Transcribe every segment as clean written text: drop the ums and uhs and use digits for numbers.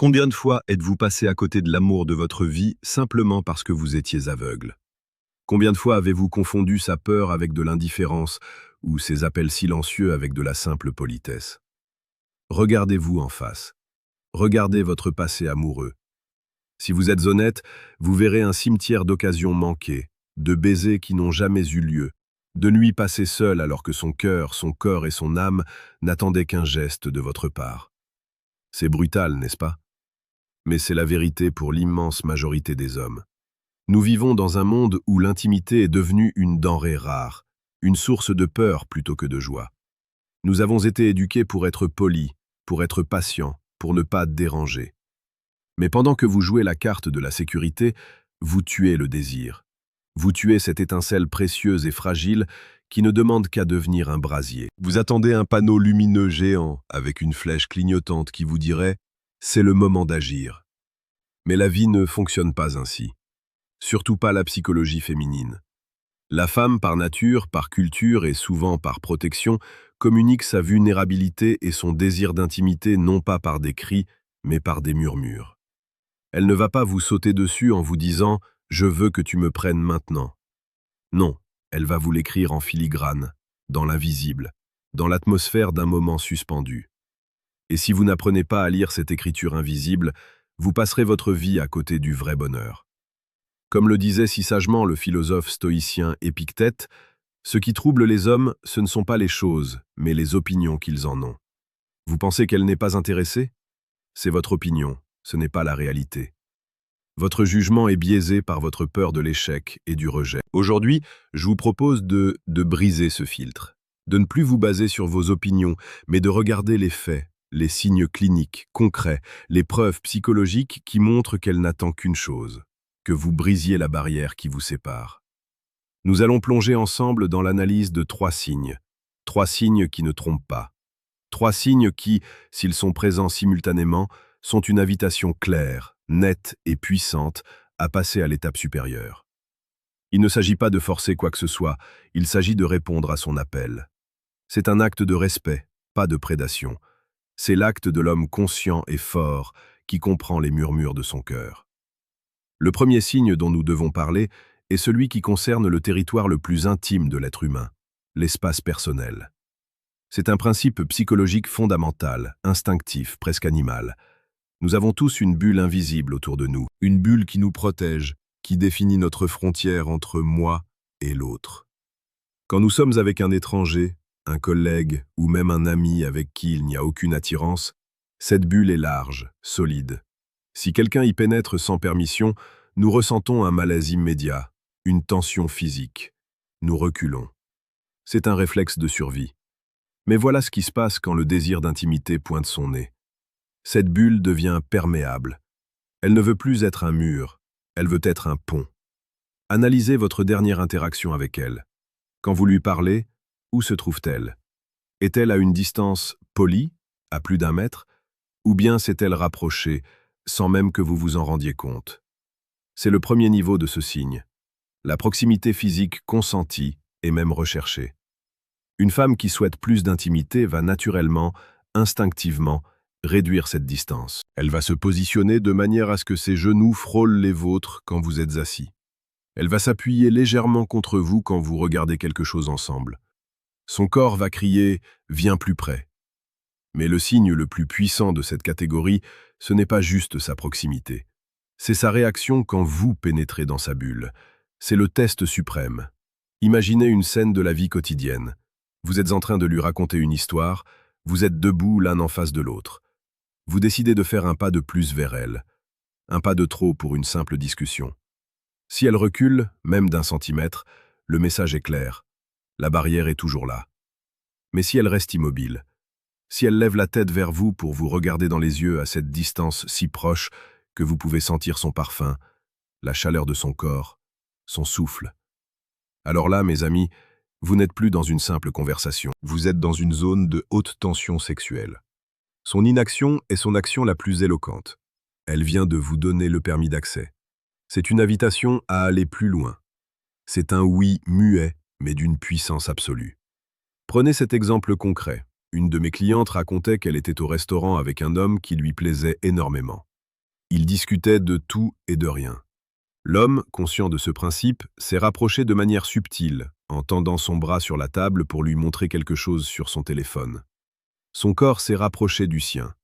Combien de fois êtes-vous passé à côté de l'amour de votre vie simplement parce que vous étiez aveugle? Combien de fois avez-vous confondu sa peur avec de l'indifférence ou ses appels silencieux avec de la simple politesse? Regardez-vous en face. Regardez votre passé amoureux. Si vous êtes honnête, vous verrez un cimetière d'occasions manquées, de baisers qui n'ont jamais eu lieu, de nuits passées seules alors que son cœur, son corps et son âme n'attendaient qu'un geste de votre part. C'est brutal, n'est-ce pas? Mais c'est la vérité pour l'immense majorité des hommes. Nous vivons dans un monde où l'intimité est devenue une denrée rare, une source de peur plutôt que de joie. Nous avons été éduqués pour être polis, pour être patients, pour ne pas déranger. Mais pendant que vous jouez la carte de la sécurité, vous tuez le désir. Vous tuez cette étincelle précieuse et fragile qui ne demande qu'à devenir un brasier. Vous attendez un panneau lumineux géant avec une flèche clignotante qui vous dirait « c'est le moment d'agir ». Mais la vie ne fonctionne pas ainsi. Surtout pas la psychologie féminine. La femme, par nature, par culture et souvent par protection, communique sa vulnérabilité et son désir d'intimité non pas par des cris, mais par des murmures. Elle ne va pas vous sauter dessus en vous disant « je veux que tu me prennes maintenant ». Non, elle va vous l'écrire en filigrane, dans l'invisible, dans l'atmosphère d'un moment suspendu. Et si vous n'apprenez pas à lire cette écriture invisible, vous passerez votre vie à côté du vrai bonheur. Comme le disait si sagement le philosophe stoïcien Épictète, ce qui trouble les hommes, ce ne sont pas les choses, mais les opinions qu'ils en ont. Vous pensez qu'elle n'est pas intéressée? C'est votre opinion, ce n'est pas la réalité. Votre jugement est biaisé par votre peur de l'échec et du rejet. Aujourd'hui, je vous propose de briser ce filtre, de ne plus vous baser sur vos opinions, mais de regarder les faits, les signes cliniques, concrets, les preuves psychologiques qui montrent qu'elle n'attend qu'une chose, que vous brisiez la barrière qui vous sépare. Nous allons plonger ensemble dans l'analyse de 3 signes qui ne trompent pas. 3 signes qui, s'ils sont présents simultanément, sont une invitation claire, nette et puissante à passer à l'étape supérieure. Il ne s'agit pas de forcer quoi que ce soit, il s'agit de répondre à son appel. C'est un acte de respect, pas de prédation. C'est l'acte de l'homme conscient et fort qui comprend les murmures de son cœur. Le premier signe dont nous devons parler est celui qui concerne le territoire le plus intime de l'être humain, l'espace personnel. C'est un principe psychologique fondamental, instinctif, presque animal. Nous avons tous une bulle invisible autour de nous, une bulle qui nous protège, qui définit notre frontière entre moi et l'autre. Quand nous sommes avec un étranger, un collègue ou même un ami avec qui il n'y a aucune attirance, cette bulle est large, solide. Si quelqu'un y pénètre sans permission, nous ressentons un malaise immédiat, une tension physique. Nous reculons. C'est un réflexe de survie. Mais voilà ce qui se passe quand le désir d'intimité pointe son nez. Cette bulle devient perméable. Elle ne veut plus être un mur, elle veut être un pont. Analysez votre dernière interaction avec elle. Quand vous lui parlez, où se trouve-t-elle? Est-elle à une distance polie, à plus d'1 mètre, ou bien s'est-elle rapprochée, sans même que vous vous en rendiez compte? C'est le premier niveau de ce signe. La proximité physique consentie et même recherchée. Une femme qui souhaite plus d'intimité va naturellement, instinctivement, réduire cette distance. Elle va se positionner de manière à ce que ses genoux frôlent les vôtres quand vous êtes assis. Elle va s'appuyer légèrement contre vous quand vous regardez quelque chose ensemble. Son corps va crier « Viens plus près ». Mais le signe le plus puissant de cette catégorie, ce n'est pas juste sa proximité. C'est sa réaction quand vous pénétrez dans sa bulle. C'est le test suprême. Imaginez une scène de la vie quotidienne. Vous êtes en train de lui raconter une histoire, vous êtes debout l'un en face de l'autre. Vous décidez de faire un pas de plus vers elle. Un pas de trop pour une simple discussion. Si elle recule, même d'1 centimètre, le message est clair. La barrière est toujours là. Mais si elle reste immobile, si elle lève la tête vers vous pour vous regarder dans les yeux à cette distance si proche que vous pouvez sentir son parfum, la chaleur de son corps, son souffle. Alors là, mes amis, vous n'êtes plus dans une simple conversation. Vous êtes dans une zone de haute tension sexuelle. Son inaction est son action la plus éloquente. Elle vient de vous donner le permis d'accès. C'est une invitation à aller plus loin. C'est un oui muet, mais d'une puissance absolue. Prenez cet exemple concret. Une de mes clientes racontait qu'elle était au restaurant avec un homme qui lui plaisait énormément. Ils discutaient de tout et de rien. L'homme, conscient de ce principe, s'est rapproché de manière subtile, en tendant son bras sur la table pour lui montrer quelque chose sur son téléphone. Son corps s'est rapproché du sien.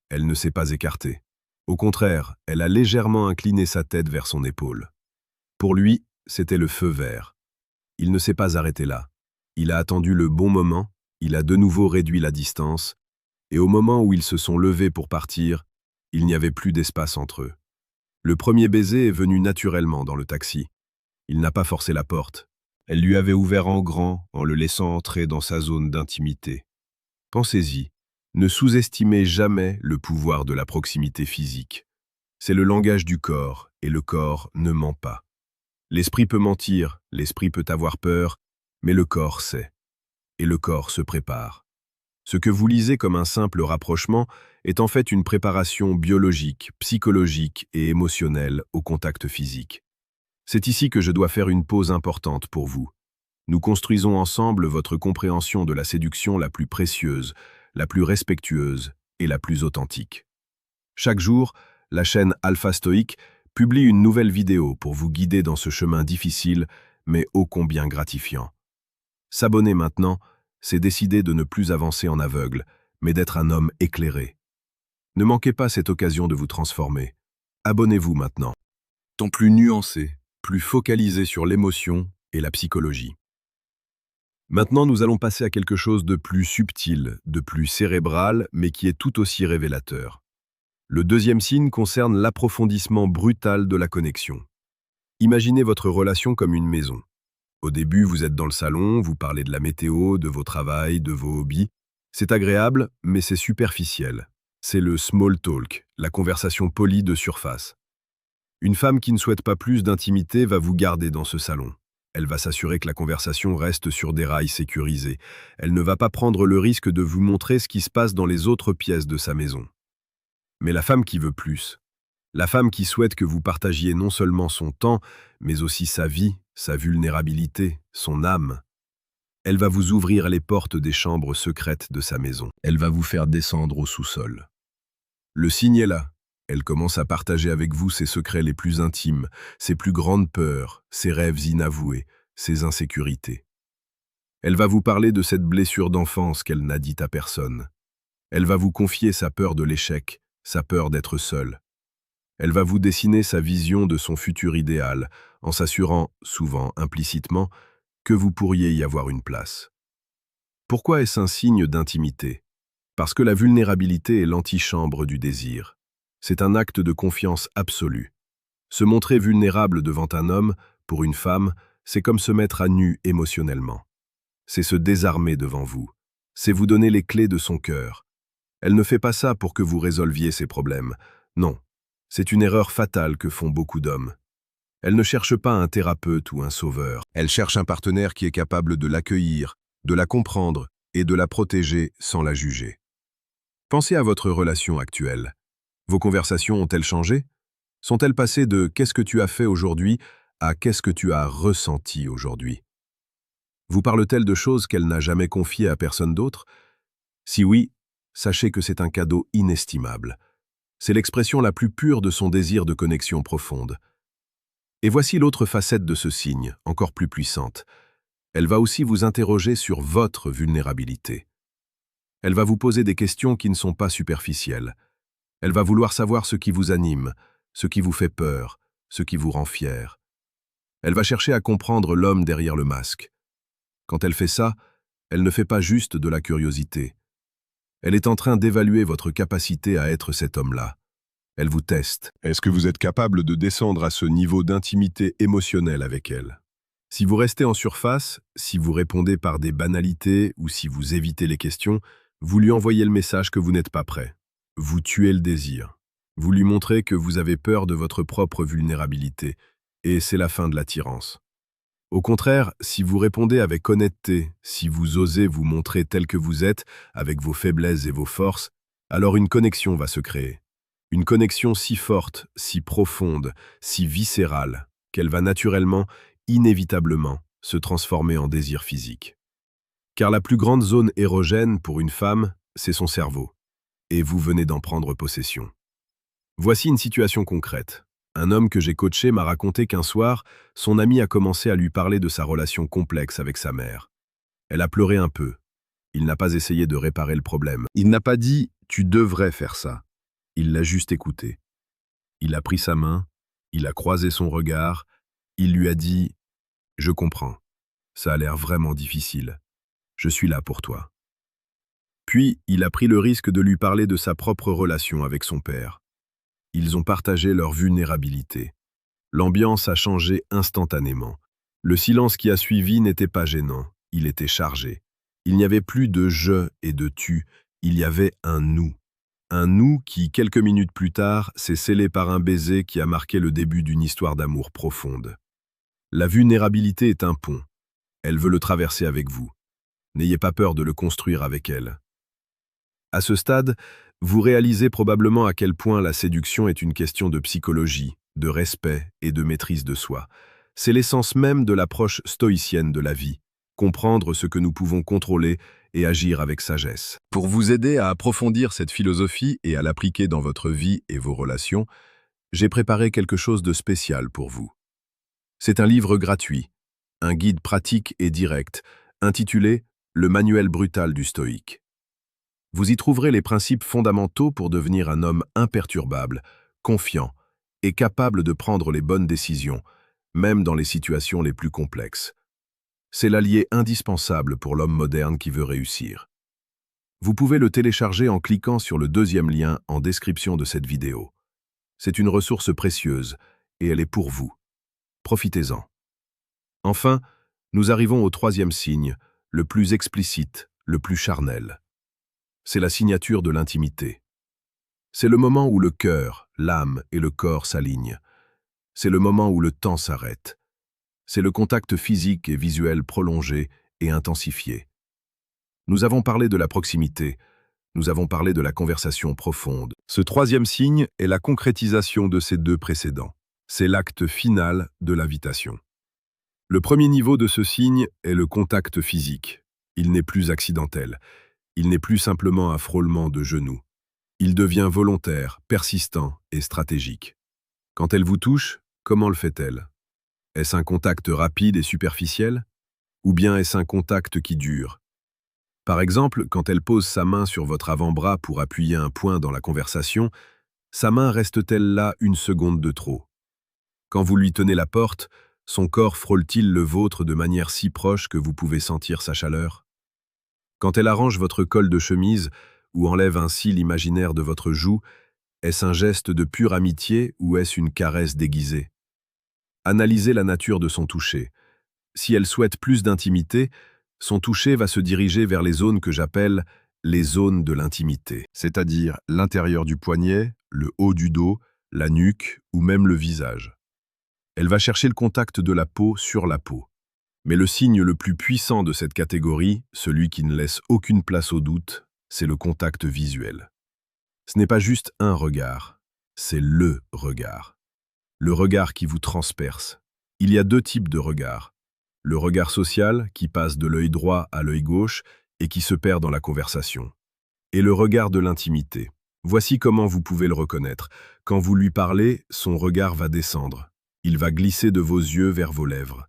Elle ne s'est pas écartée. Au contraire, elle a légèrement incliné sa tête vers son épaule. Pour lui, c'était le feu vert. Il ne s'est pas arrêté là. Il a attendu le bon moment, il a de nouveau réduit la distance, et au moment où ils se sont levés pour partir, il n'y avait plus d'espace entre eux. Le premier baiser est venu naturellement dans le taxi. Il n'a pas forcé la porte. Elle lui avait ouvert en grand en le laissant entrer dans sa zone d'intimité. Pensez-y, ne sous-estimez jamais le pouvoir de la proximité physique. C'est le langage du corps, et le corps ne ment pas. L'esprit peut mentir, l'esprit peut avoir peur, mais le corps sait. Et le corps se prépare. Ce que vous lisez comme un simple rapprochement est en fait une préparation biologique, psychologique et émotionnelle au contact physique. C'est ici que je dois faire une pause importante pour vous. Nous construisons ensemble votre compréhension de la séduction la plus précieuse, la plus respectueuse et la plus authentique. Chaque jour, la chaîne Alpha Stoic publie une nouvelle vidéo pour vous guider dans ce chemin difficile, mais ô combien gratifiant. S'abonner maintenant, c'est décider de ne plus avancer en aveugle, mais d'être un homme éclairé. Ne manquez pas cette occasion de vous transformer. Abonnez-vous maintenant. Tant plus nuancé, plus focalisé sur l'émotion et la psychologie. Maintenant, nous allons passer à quelque chose de plus subtil, de plus cérébral, mais qui est tout aussi révélateur. Le deuxième signe concerne l'approfondissement brutal de la connexion. Imaginez votre relation comme une maison. Au début, vous êtes dans le salon, vous parlez de la météo, de vos travails, de vos hobbies. C'est agréable, mais c'est superficiel. C'est le small talk, la conversation polie de surface. Une femme qui ne souhaite pas plus d'intimité va vous garder dans ce salon. Elle va s'assurer que la conversation reste sur des rails sécurisés. Elle ne va pas prendre le risque de vous montrer ce qui se passe dans les autres pièces de sa maison. Mais la femme qui veut plus, la femme qui souhaite que vous partagiez non seulement son temps, mais aussi sa vie, sa vulnérabilité, son âme, elle va vous ouvrir les portes des chambres secrètes de sa maison. Elle va vous faire descendre au sous-sol. Le signe est là. Elle commence à partager avec vous ses secrets les plus intimes, ses plus grandes peurs, ses rêves inavoués, ses insécurités. Elle va vous parler de cette blessure d'enfance qu'elle n'a dite à personne. Elle va vous confier sa peur de l'échec, sa peur d'être seule. Elle va vous dessiner sa vision de son futur idéal, en s'assurant, souvent implicitement, que vous pourriez y avoir une place. Pourquoi est-ce un signe d'intimité? Parce que la vulnérabilité est l'antichambre du désir. C'est un acte de confiance absolue. Se montrer vulnérable devant un homme, pour une femme, c'est comme se mettre à nu émotionnellement. C'est se désarmer devant vous. C'est vous donner les clés de son cœur. Elle ne fait pas ça pour que vous résolviez ses problèmes. Non, c'est une erreur fatale que font beaucoup d'hommes. Elle ne cherche pas un thérapeute ou un sauveur. Elle cherche un partenaire qui est capable de l'accueillir, de la comprendre et de la protéger sans la juger. Pensez à votre relation actuelle. Vos conversations ont-elles changé? Sont-elles passées de « qu'est-ce que tu as fait aujourd'hui » à « qu'est-ce que tu as ressenti aujourd'hui » Vous parle-t-elle de choses qu'elle n'a jamais confiées à personne d'autre? Si oui, sachez que c'est un cadeau inestimable. C'est l'expression la plus pure de son désir de connexion profonde. Et voici l'autre facette de ce signe, encore plus puissante. Elle va aussi vous interroger sur votre vulnérabilité. Elle va vous poser des questions qui ne sont pas superficielles. Elle va vouloir savoir ce qui vous anime, ce qui vous fait peur, ce qui vous rend fier. Elle va chercher à comprendre l'homme derrière le masque. Quand elle fait ça, elle ne fait pas juste de la curiosité. Elle est en train d'évaluer votre capacité à être cet homme-là. Elle vous teste. Est-ce que vous êtes capable de descendre à ce niveau d'intimité émotionnelle avec elle? Si vous restez en surface, si vous répondez par des banalités ou si vous évitez les questions, vous lui envoyez le message que vous n'êtes pas prêt. Vous tuez le désir. Vous lui montrez que vous avez peur de votre propre vulnérabilité, et c'est la fin de l'attirance. Au contraire, si vous répondez avec honnêteté, si vous osez vous montrer tel que vous êtes, avec vos faiblesses et vos forces, alors une connexion va se créer. Une connexion si forte, si profonde, si viscérale, qu'elle va naturellement, inévitablement, se transformer en désir physique. Car la plus grande zone érogène pour une femme, c'est son cerveau. Et vous venez d'en prendre possession. Voici une situation concrète. Un homme que j'ai coaché m'a raconté qu'un soir, son ami a commencé à lui parler de sa relation complexe avec sa mère. Elle a pleuré un peu. Il n'a pas essayé de réparer le problème. Il n'a pas dit « tu devrais faire ça ». Il l'a juste écouté. Il a pris sa main, il a croisé son regard, il lui a dit « je comprends, ça a l'air vraiment difficile, je suis là pour toi ». Puis, il a pris le risque de lui parler de sa propre relation avec son père. Ils ont partagé leur vulnérabilité. L'ambiance a changé instantanément. Le silence qui a suivi n'était pas gênant, il était chargé. Il n'y avait plus de « je » et de « tu », il y avait un « nous ». Un « nous » qui, quelques minutes plus tard, s'est scellé par un baiser qui a marqué le début d'une histoire d'amour profonde. La vulnérabilité est un pont. Elle veut le traverser avec vous. N'ayez pas peur de le construire avec elle. À ce stade, vous réalisez probablement à quel point la séduction est une question de psychologie, de respect et de maîtrise de soi. C'est l'essence même de l'approche stoïcienne de la vie, comprendre ce que nous pouvons contrôler et agir avec sagesse. Pour vous aider à approfondir cette philosophie et à l'appliquer dans votre vie et vos relations, j'ai préparé quelque chose de spécial pour vous. C'est un livre gratuit, un guide pratique et direct, intitulé « Le manuel brutal du stoïque ». Vous y trouverez les principes fondamentaux pour devenir un homme imperturbable, confiant et capable de prendre les bonnes décisions, même dans les situations les plus complexes. C'est l'allié indispensable pour l'homme moderne qui veut réussir. Vous pouvez le télécharger en cliquant sur le deuxième lien en description de cette vidéo. C'est une ressource précieuse et elle est pour vous. Profitez-en. Enfin, nous arrivons au troisième signe, le plus explicite, le plus charnel. C'est la signature de l'intimité. C'est le moment où le cœur, l'âme et le corps s'alignent. C'est le moment où le temps s'arrête. C'est le contact physique et visuel prolongé et intensifié. Nous avons parlé de la proximité, nous avons parlé de la conversation profonde. Ce troisième signe est la concrétisation de ces deux précédents. C'est l'acte final de l'invitation. Le premier niveau de ce signe est le contact physique. Il n'est plus accidentel. Il n'est plus simplement un frôlement de genoux. Il devient volontaire, persistant et stratégique. Quand elle vous touche, comment le fait-elle? Est-ce un contact rapide et superficiel? Ou bien est-ce un contact qui dure? Par exemple, quand elle pose sa main sur votre avant-bras pour appuyer un point dans la conversation, sa main reste-t-elle là une seconde de trop? Quand vous lui tenez la porte, son corps frôle-t-il le vôtre de manière si proche que vous pouvez sentir sa chaleur? Quand elle arrange votre col de chemise ou enlève un cil imaginaire de votre joue, est-ce un geste de pure amitié ou est-ce une caresse déguisée? Analysez la nature de son toucher. Si elle souhaite plus d'intimité, son toucher va se diriger vers les zones que j'appelle les zones de l'intimité, c'est-à-dire l'intérieur du poignet, le haut du dos, la nuque ou même le visage. Elle va chercher le contact de la peau sur la peau. Mais le signe le plus puissant de cette catégorie, celui qui ne laisse aucune place au doute, c'est le contact visuel. Ce n'est pas juste un regard, c'est le regard. Le regard qui vous transperce. Il y a deux types de regards. Le regard social, qui passe de l'œil droit à l'œil gauche et qui se perd dans la conversation. Et le regard de l'intimité. Voici comment vous pouvez le reconnaître. Quand vous lui parlez, son regard va descendre. Il va glisser de vos yeux vers vos lèvres.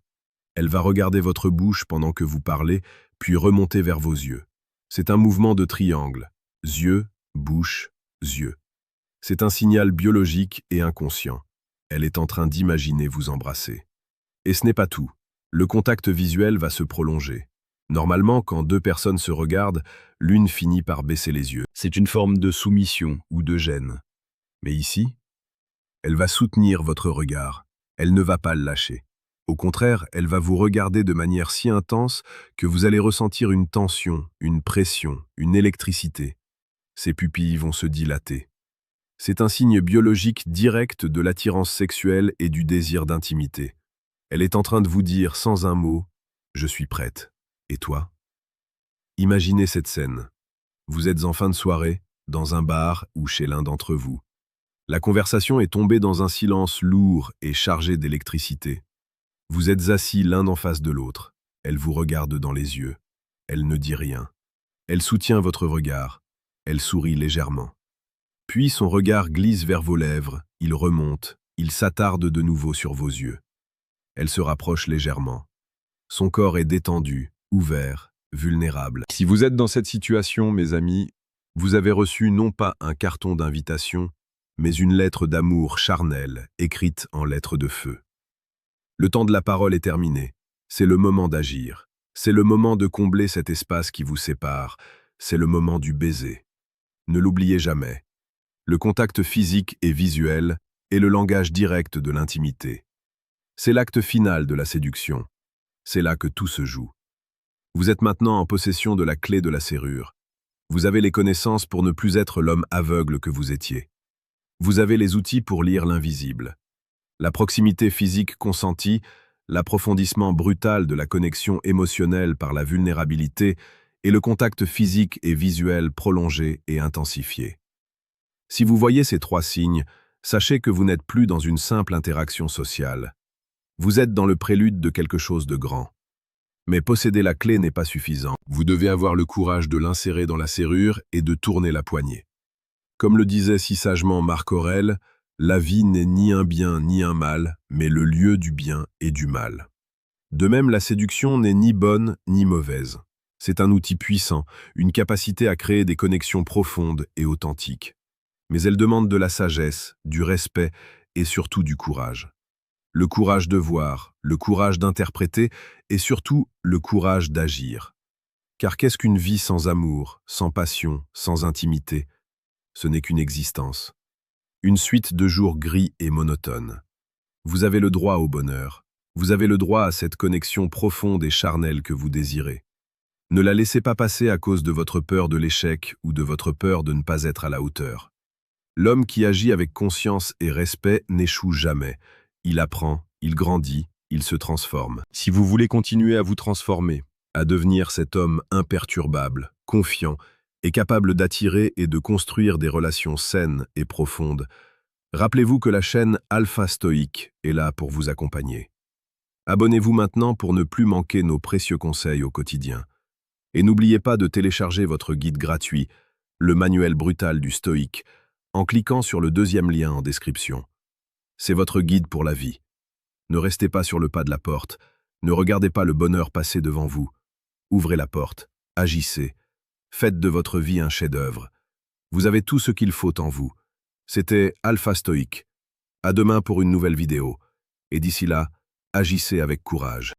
Elle va regarder votre bouche pendant que vous parlez, puis remonter vers vos yeux. C'est un mouvement de triangle. Yeux, bouche, yeux. C'est un signal biologique et inconscient. Elle est en train d'imaginer vous embrasser. Et ce n'est pas tout. Le contact visuel va se prolonger. Normalement, quand deux personnes se regardent, l'une finit par baisser les yeux. C'est une forme de soumission ou de gêne. Mais ici, elle va soutenir votre regard. Elle ne va pas le lâcher. Au contraire, elle va vous regarder de manière si intense que vous allez ressentir une tension, une pression, une électricité. Ses pupilles vont se dilater. C'est un signe biologique direct de l'attirance sexuelle et du désir d'intimité. Elle est en train de vous dire sans un mot « Je suis prête. Et toi ?» Imaginez cette scène. Vous êtes en fin de soirée, dans un bar ou chez l'un d'entre vous. La conversation est tombée dans un silence lourd et chargé d'électricité. Vous êtes assis l'un en face de l'autre. Elle vous regarde dans les yeux. Elle ne dit rien. Elle soutient votre regard. Elle sourit légèrement. Puis son regard glisse vers vos lèvres, il remonte, il s'attarde de nouveau sur vos yeux. Elle se rapproche légèrement. Son corps est détendu, ouvert, vulnérable. Si vous êtes dans cette situation, mes amis, vous avez reçu non pas un carton d'invitation, mais une lettre d'amour charnelle, écrite en lettres de feu. Le temps de la parole est terminé. C'est le moment d'agir. C'est le moment de combler cet espace qui vous sépare. C'est le moment du baiser. Ne l'oubliez jamais. Le contact physique et visuel est le langage direct de l'intimité. C'est l'acte final de la séduction. C'est là que tout se joue. Vous êtes maintenant en possession de la clé de la serrure. Vous avez les connaissances pour ne plus être l'homme aveugle que vous étiez. Vous avez les outils pour lire l'invisible. La proximité physique consentie, l'approfondissement brutal de la connexion émotionnelle par la vulnérabilité et le contact physique et visuel prolongé et intensifié. Si vous voyez ces trois signes, sachez que vous n'êtes plus dans une simple interaction sociale. Vous êtes dans le prélude de quelque chose de grand. Mais posséder la clé n'est pas suffisant. Vous devez avoir le courage de l'insérer dans la serrure et de tourner la poignée. Comme le disait si sagement Marc Aurèle, la vie n'est ni un bien ni un mal, mais le lieu du bien et du mal. De même, la séduction n'est ni bonne ni mauvaise. C'est un outil puissant, une capacité à créer des connexions profondes et authentiques. Mais elle demande de la sagesse, du respect et surtout du courage. Le courage de voir, le courage d'interpréter et surtout le courage d'agir. Car qu'est-ce qu'une vie sans amour, sans passion, sans intimité? Ce n'est qu'une existence. Une suite de jours gris et monotones. Vous avez le droit au bonheur. Vous avez le droit à cette connexion profonde et charnelle que vous désirez. Ne la laissez pas passer à cause de votre peur de l'échec ou de votre peur de ne pas être à la hauteur. L'homme qui agit avec conscience et respect n'échoue jamais. Il apprend, il grandit, il se transforme. Si vous voulez continuer à vous transformer, à devenir cet homme imperturbable, confiant et capable d'attirer et de construire des relations saines et profondes, rappelez-vous que la chaîne Alpha Stoïque est là pour vous accompagner. Abonnez-vous maintenant pour ne plus manquer nos précieux conseils au quotidien. Et n'oubliez pas de télécharger votre guide gratuit, le manuel brutal du stoïque, en cliquant sur le deuxième lien en description. C'est votre guide pour la vie. Ne restez pas sur le pas de la porte, ne regardez pas le bonheur passer devant vous. Ouvrez la porte, agissez, faites de votre vie un chef-d'œuvre. Vous avez tout ce qu'il faut en vous. C'était Alpha Stoïque. À demain pour une nouvelle vidéo. Et d'ici là, agissez avec courage.